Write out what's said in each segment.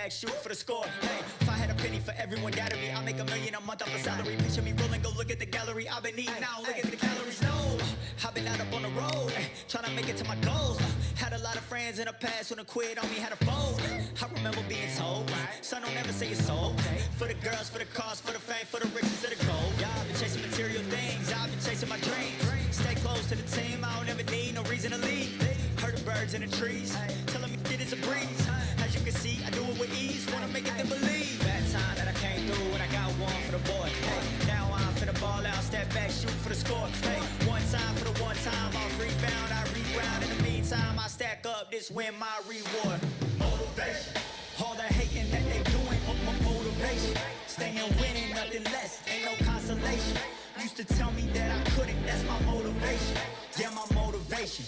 back, shoot for the score. Hey, if I had a penny for everyone doubted me, I'll make $1 million a month off a salary. Picture me rolling, go look at the gallery. I've been eating now, look at the calories. No, I've been out up on the road, trying to make it to my goals. Had a lot of friends in the past when I quit on me, had a fold. I remember being told, son, don't ever say it's sold. For the girls, for the cars, for the fame, for the riches, for the gold. Yeah, I've been chasing material things, I've been chasing my dreams. Stay close to the team, I don't ever need no reason to leave. Heard the birds in the trees, telling me it is a breeze. As you can see, I do it with ease, wanna make it then believe. Bad time that I came through and I got one for the boy. Hey, now I'm finna ball out, step back, shoot for the score. Hey, one time for the one time, I'll rebound, I reground. In the meantime, I stack up, this win my reward. Motivation, all the hating that they doing, motivation. Staying winning, nothing less, ain't no consolation. Used to tell me that I couldn't, that's my motivation. Yeah, my motivation.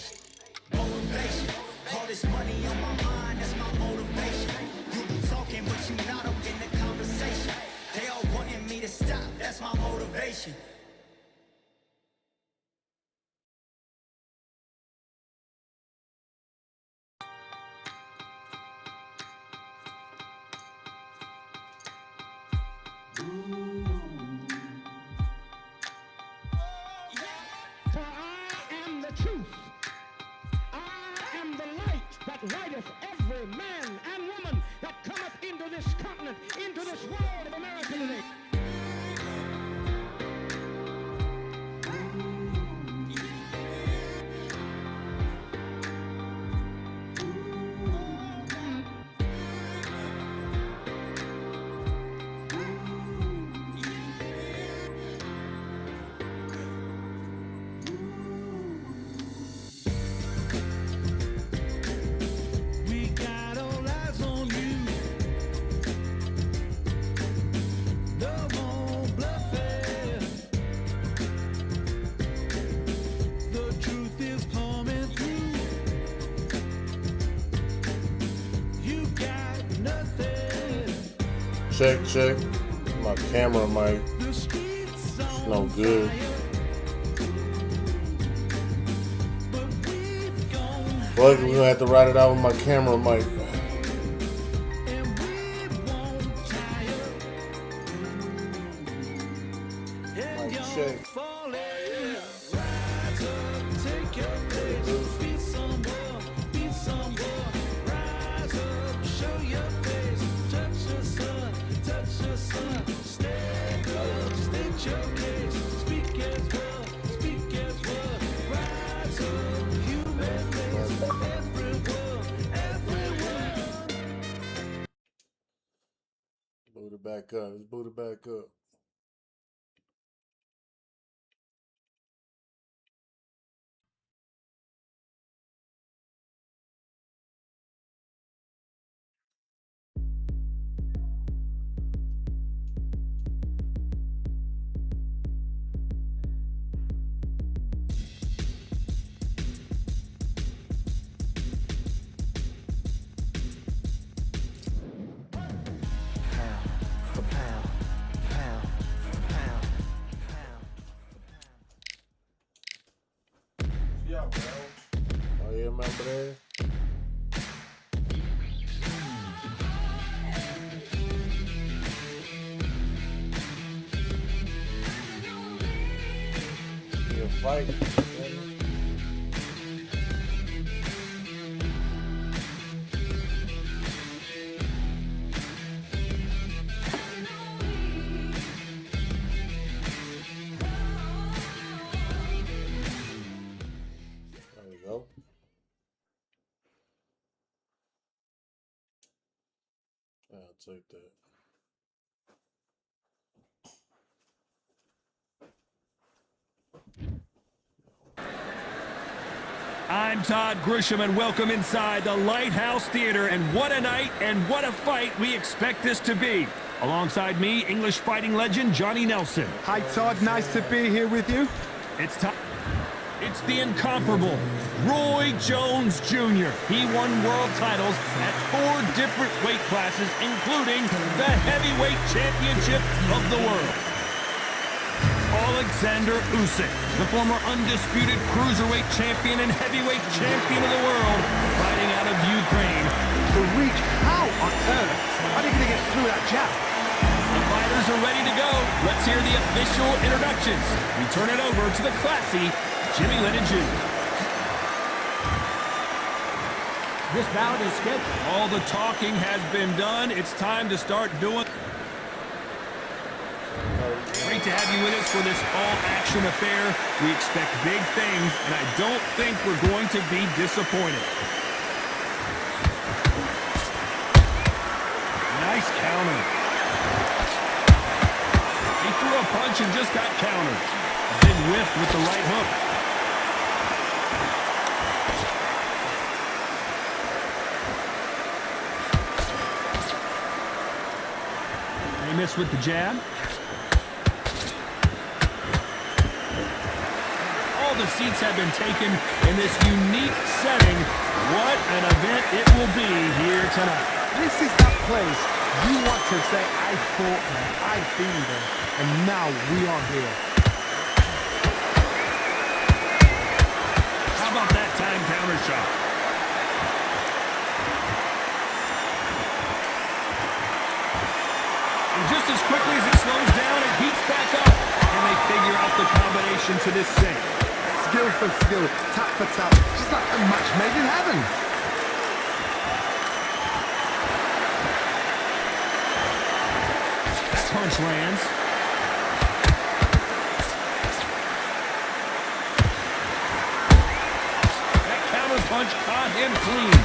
Motivation. All this money on my mind, that's my motivation. You be talking, but you not up in the conversation. They all wanting me to stop, that's my motivation. For I am the truth. I am the light that lighteth every man and woman that cometh into this continent, into this world of America today. Check. My camera mic. It's no good. Well, we're gonna have to write it out with my camera mic. Mic check. Boot it back up. Let's boot it back up. Oh, you remember that? You're fighting. I'll take that. I'm Todd Grisham, and welcome inside the Lighthouse Theater. And what a night and what a fight we expect this to be. Alongside me, English fighting legend Johnny Nelson. Hi, Todd. Nice to be here with you. It's time. It's the incomparable Roy Jones Jr. He won world titles at 4 different weight classes, including the heavyweight championship of the world. Alexander Usyk, the former undisputed cruiserweight champion and heavyweight champion of the world, fighting out of Ukraine. The reach, how on earth with that jab. The fighters are ready to go. Let's hear the official introductions. We turn it over to the classy Jimmy Lennon Jr. This bout is scheduled. All the talking has been done. It's time to start doing. Great to have you with us for this all-action affair. We expect big things, and I don't think we're going to be disappointed. Nice counter. He threw a punch and just got countered. Big whiff with the right hook. They miss with the jab. All the seats have been taken in this unique setting. What an event it will be here tonight. This is that place you want to say, I fought there, I've been there, and now we are here. How about that time counter shot? And just as quickly as it slows down, it heats back up. And they figure out the combination to this sink. Skill for skill, tap for tap, just like a match made in heaven. That punch lands. That counter punch caught him clean.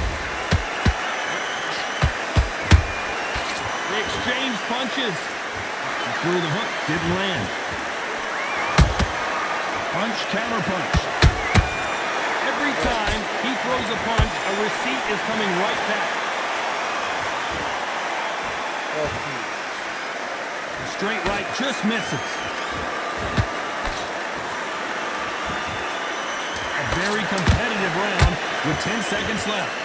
They exchanged punches. He threw the hook, didn't land. Punch, counter punch. Every time he throws a punch, a receipt is coming right back. The straight right just misses. A very competitive round with 10 seconds left.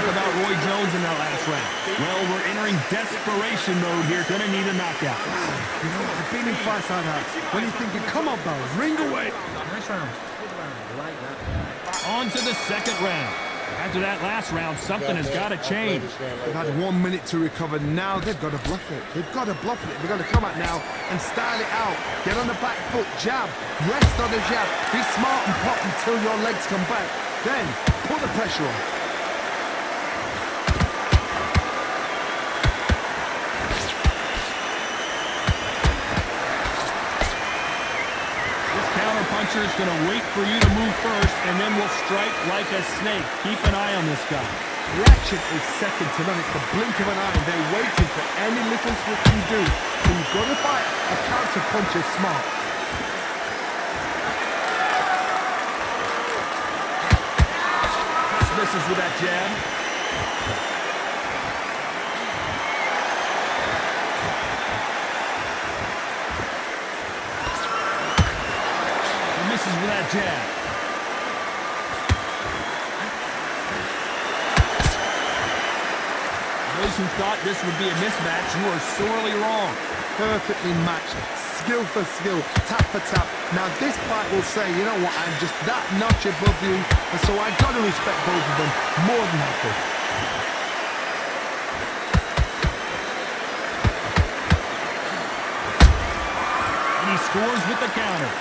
About Roy Jones in that last round. Well, we're entering desperation mode here. Gonna need a knockout. You know what, I've been in fights like that. When you're thinking, come on, Bell, ring away. Nice round. Good round. I like that. On to the second round. After that last round, something has got to change. They've had 1 minute to recover. Now they've got to bluff it. They've got to bluff it. They've got to come out now and style it out. Get on the back foot, jab, rest on the jab. Be smart and pop until your legs come back. Then put the pressure on. Puncher is going to wait for you to move first, and then will strike like a snake. Keep an eye on this guy. Reaction is second to none. It's the blink of an eye, and they're waiting for any little switch you do. So you've got to fight a counter puncher smart. Just misses with that jab. Misses with that jab. Those who thought this would be a mismatch, you are sorely wrong. Perfectly matched, skill for skill, tap for tap. Now this fight will say, you know what, I'm just that notch above you, and so I've got to respect both of them more than happy. And he scores with the counter.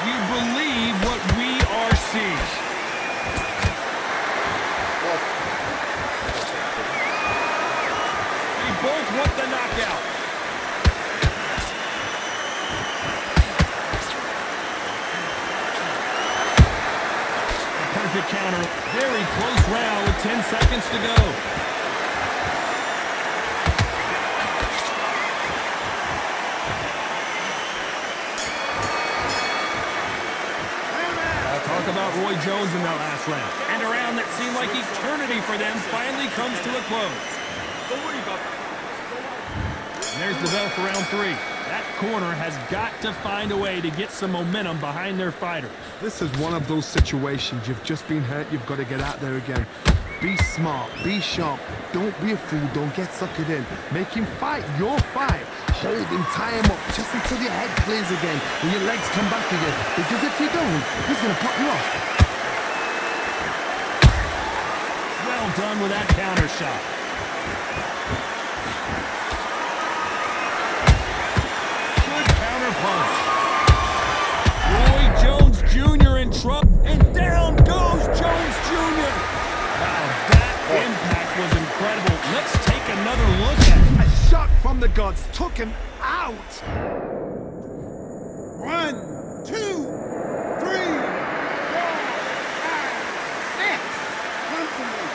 You believe what we are seeing. They both want the knockout. A perfect counter. Very close round with 10 seconds to go. Talk about Roy Jones in that last round. And a round that seemed like eternity for them finally comes to a close. Don't worry about that. And there's the bell for round 3. That corner has got to find a way to get some momentum behind their fighter. This is one of those situations. You've just been hurt. You've got to get out there again. Be smart, be sharp. Don't be a fool, don't get suckered in. Make him fight your fight. Hold him, tie him up just until your head clears again and your legs come back again. Because if you don't, he's going to pop you off. Well done with that counter shot. Good counter punch. Roy Jones Jr. in trouble, and down goes Jones Jr. Wow, that impact was incredible. Let's take another look at it. A shot from the gods took him out. 1, 2, 3, 4, 5, 6. Comfortably.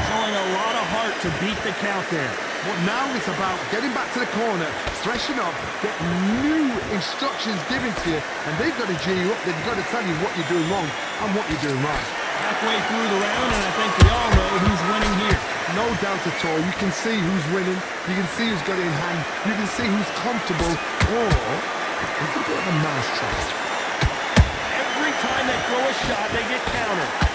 Showing a lot of heart to beat the count there. Well, now it's about getting back to the corner, freshen up, get new instructions given to you, and they've got to G you up. They've got to tell you what you're doing wrong and what you're doing right. Halfway through the round, and I think we all know who's winning here. No doubt at all. You can see who's winning. You can see who's got it in hand. You can see who's comfortable. Or it's a bit of a mousetrap. Every time they throw a shot, they get countered.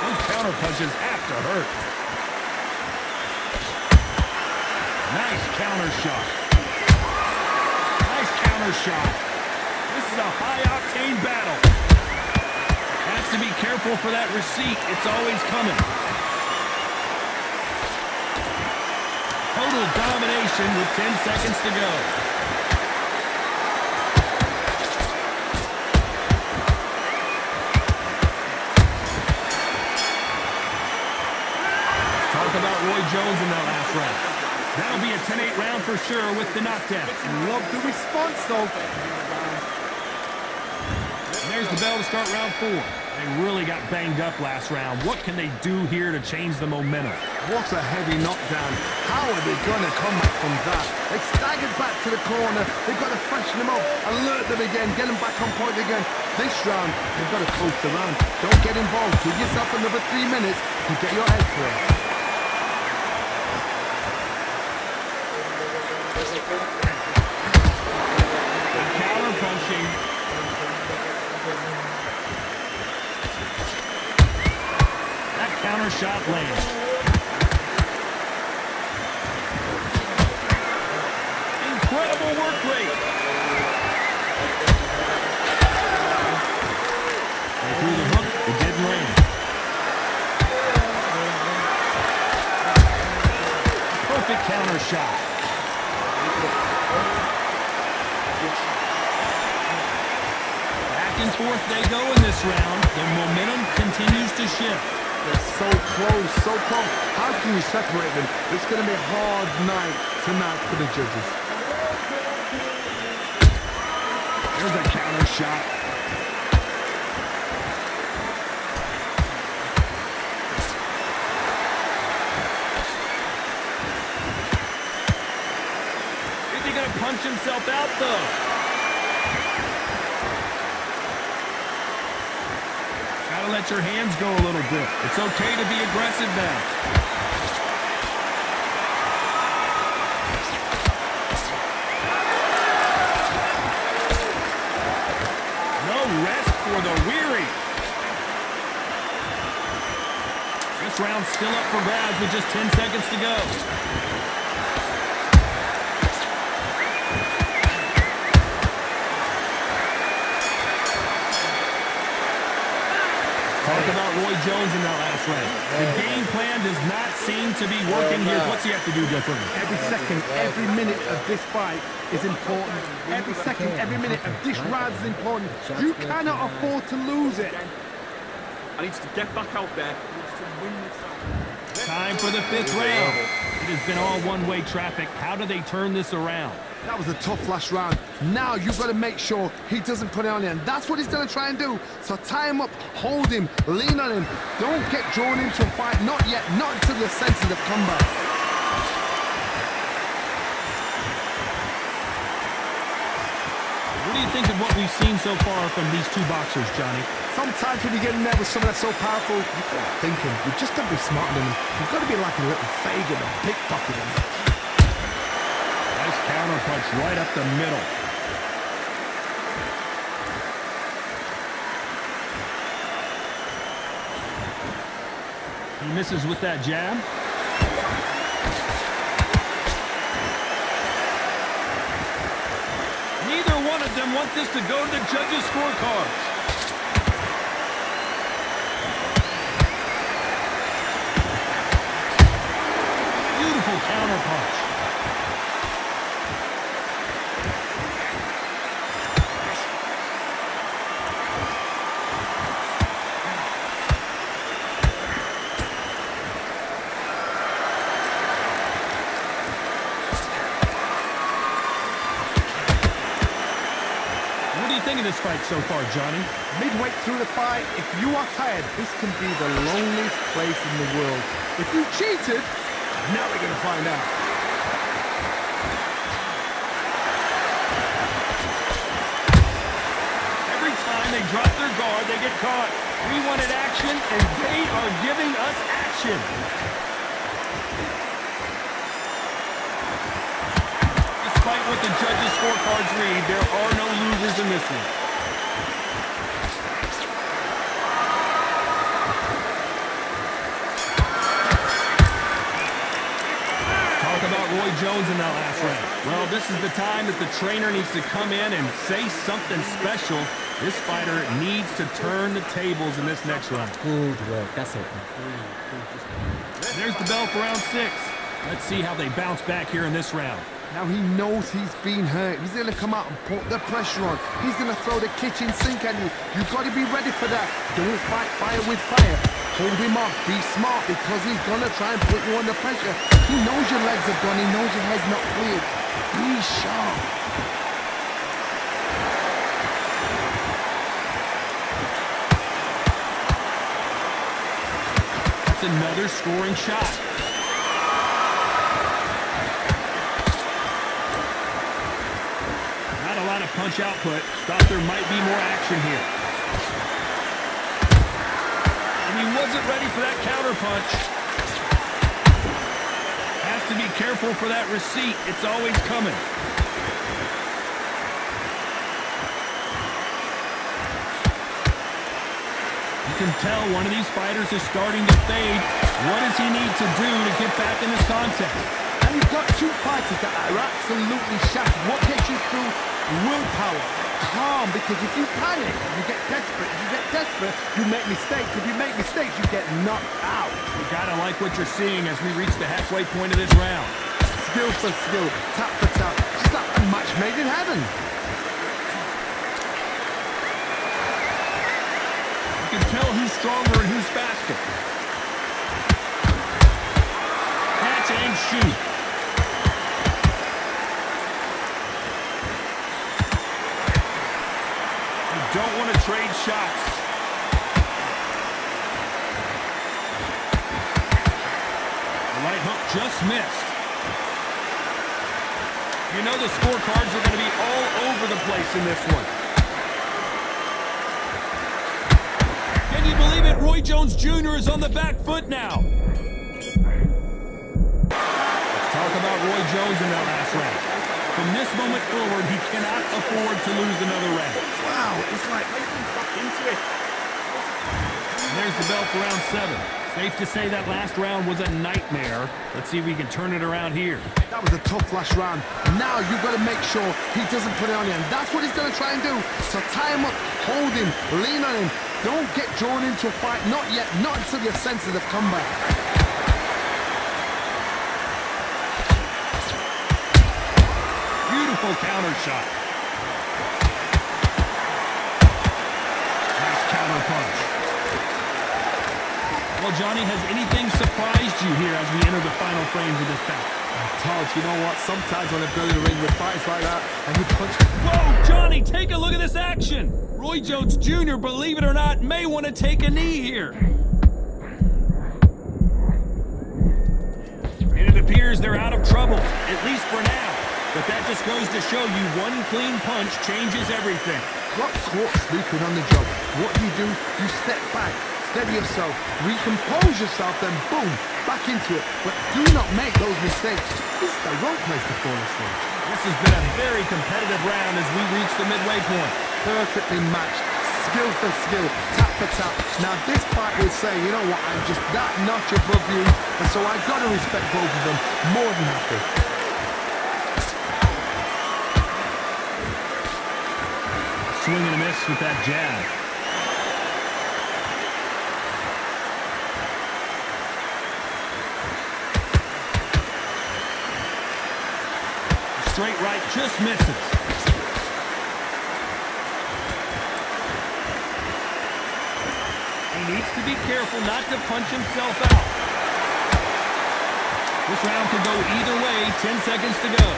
Those counter punches have to hurt. Nice counter shot. Nice counter shot. This is a high-octane battle. Has to be careful for that receipt. It's always coming. Total domination with 10 seconds to go. Talk about Roy Jones in that last round. That'll be a 10-8 round for sure with the knockdown. Love the response, though. And there's the bell to start round 4. They really got banged up last round. What can they do here to change the momentum? What a heavy knockdown. How are they going to come back from that? They staggered back to the corner. They've got to freshen them up, alert them again, get them back on point again. This round, they've got to close the round. Don't get involved. Give yourself another 3 minutes to get your head clear. Counter punching. That counter shot lands. Incredible work rate. They threw the hook. It didn't land. Perfect counter shot. Back and forth they go in this round. The momentum continues to shift. They're so close, so close. How can you separate them? It's going to be a hard night tonight for the judges. There's a counter shot. Is he going to punch himself out, though? Gotta let your hands go a little bit. It's okay to be aggressive now. No rest for the weary. This round's still up for grabs with just 10 seconds to go. Talk about Roy Jones in that last round. The game plan does not seem to be working here. What's he have to do differently? Every second, every minute of this fight is important. Every second, every minute of this round is important. You cannot afford to lose it. I need to get back out there. Time for the 5th round. It has been all one-way traffic. How do they turn this around? That was a tough last round. Now you've got to make sure he doesn't put it on you, and that's what he's going to try and do. So tie him up, hold him, lean on him. Don't get drawn into a fight. Not yet. Not until your senses have come back. What do do you think of what we've seen so far from these two boxers, Johnny? Sometimes when you get in there with someone that's so powerful, you've got to think him. You've just got to be smarter than him. You've got to be like a little Fagin and pickpocket him. Nice counter punch right up the middle. He misses with that jab. Neither one of them want this to go to the judges' scorecards. Beautiful counter punch. Of this fight so far, Johnny? Midway through the fight, if you are tired, this can be the loneliest place in the world. If you cheated, now we're going to find out. Every time they drop their guard, they get caught. We wanted action, and they are giving us action. Despite what the judges' scorecards read, there are no losers in this one. Talk about Roy Jones in that last round. Well, this is the time that the trainer needs to come in and say something special. This fighter needs to turn the tables in this next round. Good work. That's it. There's the bell for round 6. Let's see how they bounce back here in this round. Now he knows he's been hurt. He's going to come out and put the pressure on. He's going to throw the kitchen sink at you. You've got to be ready for that. Don't fight fire with fire. Hold him off. Be smart because he's going to try and put you under pressure. He knows your legs are gone. He knows your head's not cleared. Be sharp. That's another scoring shot. A lot of punch output. Thought there might be more action here. And he wasn't ready for that counter punch. Has to be careful for that receipt. It's always coming. You can tell one of these fighters is starting to fade. What does he need to do to get back in this contest? And you've got two fighters that are absolutely shattered. What gets you through? Willpower. Calm, because if you panic, you get desperate. If you get desperate, you make mistakes. If you make mistakes, you get knocked out. You gotta like what you're seeing as we reach the halfway point of this round. Skill for skill, tap for tap. Just like a match made in heaven. You can tell who's stronger and who's faster. Catch and shoot. Don't want to trade shots. The right hook just missed. You know the scorecards are going to be all over the place in this one. Can you believe it? Roy Jones Jr. is on the back foot now. Let's talk about Roy Jones in that last round. From this moment forward, he cannot afford to lose another round. Wow, it's like back into it. And there's the bell for round 7. Safe to say that last round was a nightmare. Let's see if we can turn it around here. that was a tough last round. Now you've got to make sure he doesn't put it on you, and that's what he's going to try and do. So tie him up, hold him, lean on him. Don't get drawn into a fight. Not yet. Not until your senses have come back. Beautiful counter shot. Nice counter punch. Well, Johnny, has anything surprised you here as we enter the final frames of this bout? Todd, you know what? Sometimes when I've gone in the ring with fights like that, and you punch... Whoa, Johnny, take a look at this action. Roy Jones Jr., believe it or not, may want to take a knee here. And it appears they're out of trouble, at least for now. But that just goes to show you one clean punch changes everything. What's sleeping on the job? What do? You step back, steady yourself, recompose yourself, then boom, back into it. But do not make those mistakes. This is the wrong place to fall asleep. This has been a very competitive round as we reach the midway point. Perfectly matched, skill for skill, tap for tap. Now this fight will say, you know what, I'm just that notch above you, and so I've got to respect both of them more than happy. Swing and a miss with that jab. Straight right just misses. He needs to be careful not to punch himself out. This round could go either way. 10 seconds to go.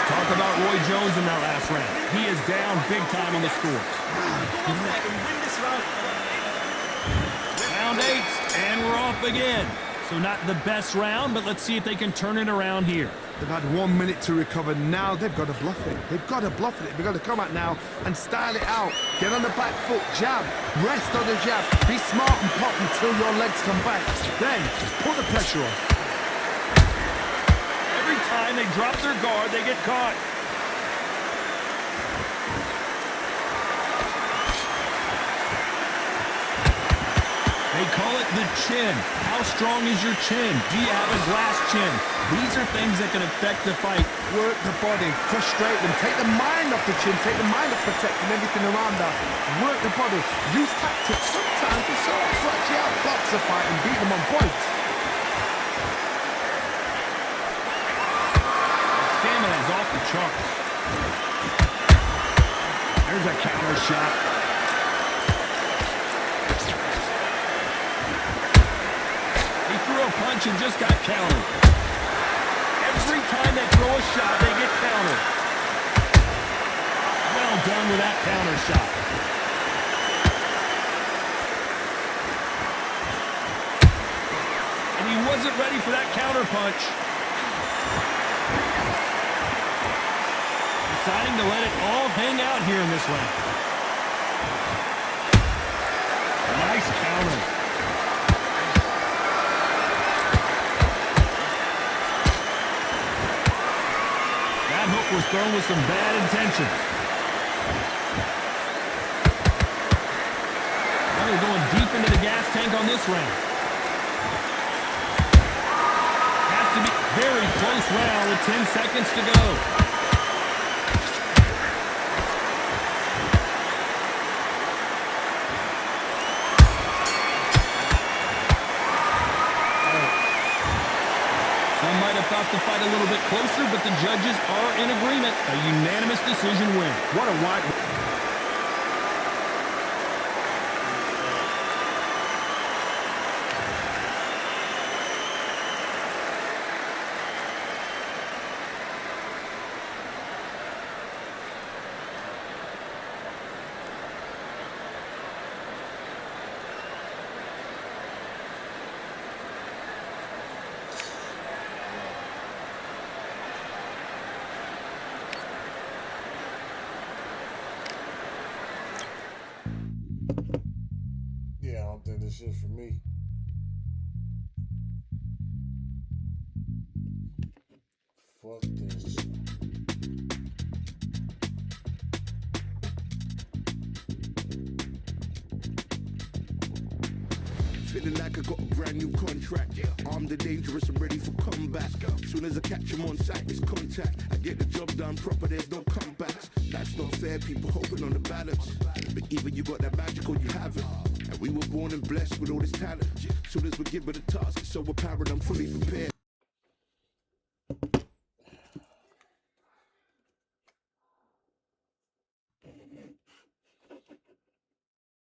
Talk about Roy Jones in that last round. He is down big time on the scores. Round 8, and we're off again. So not the best round, but let's see if they can turn it around here. They've had 1 minute to recover. Now they've got to bluff it. They've got to bluff it. They've got to come out now and style it out. Get on the back foot, jab, rest on the jab. Be smart and pop until your legs come back. Then put the pressure on. Every time they drop their guard, they get caught. They call it the chin. How strong is your chin? Do you have a glass chin? These are things that can affect the fight. Work the body, frustrate them, take the mind off the chin, take the mind off protecting everything around that. Work the body, use tactics sometimes to sort of actually outbox a fight and beat them on points. Stamina is off the charts. There's a counter shot. Threw a punch and just got countered. Every time they throw a shot, they get countered. Well done with that counter shot. And he wasn't ready for that counter punch. Deciding to let it all hang out here in this round. Nice counter. Was thrown with some bad intentions. Now they're going deep into the gas tank on this round. Has to be very close round with 10 seconds to go. Thought the fight a little bit closer, but the judges are in agreement. A unanimous decision win. What a wide... Yeah, I don't think this shit's for me. Fuck this. Feeling like I got a brand new contract. Armed and dangerous and ready for comeback. Soon as I catch him on sight, it's contact. I get the job done proper, there's no comebacks. That's not fair, people hoping on the balance. But either you got that magic or you haven't. And we were born and blessed with all this talent. Soon as we're given a task, it's so apparent I'm fully prepared.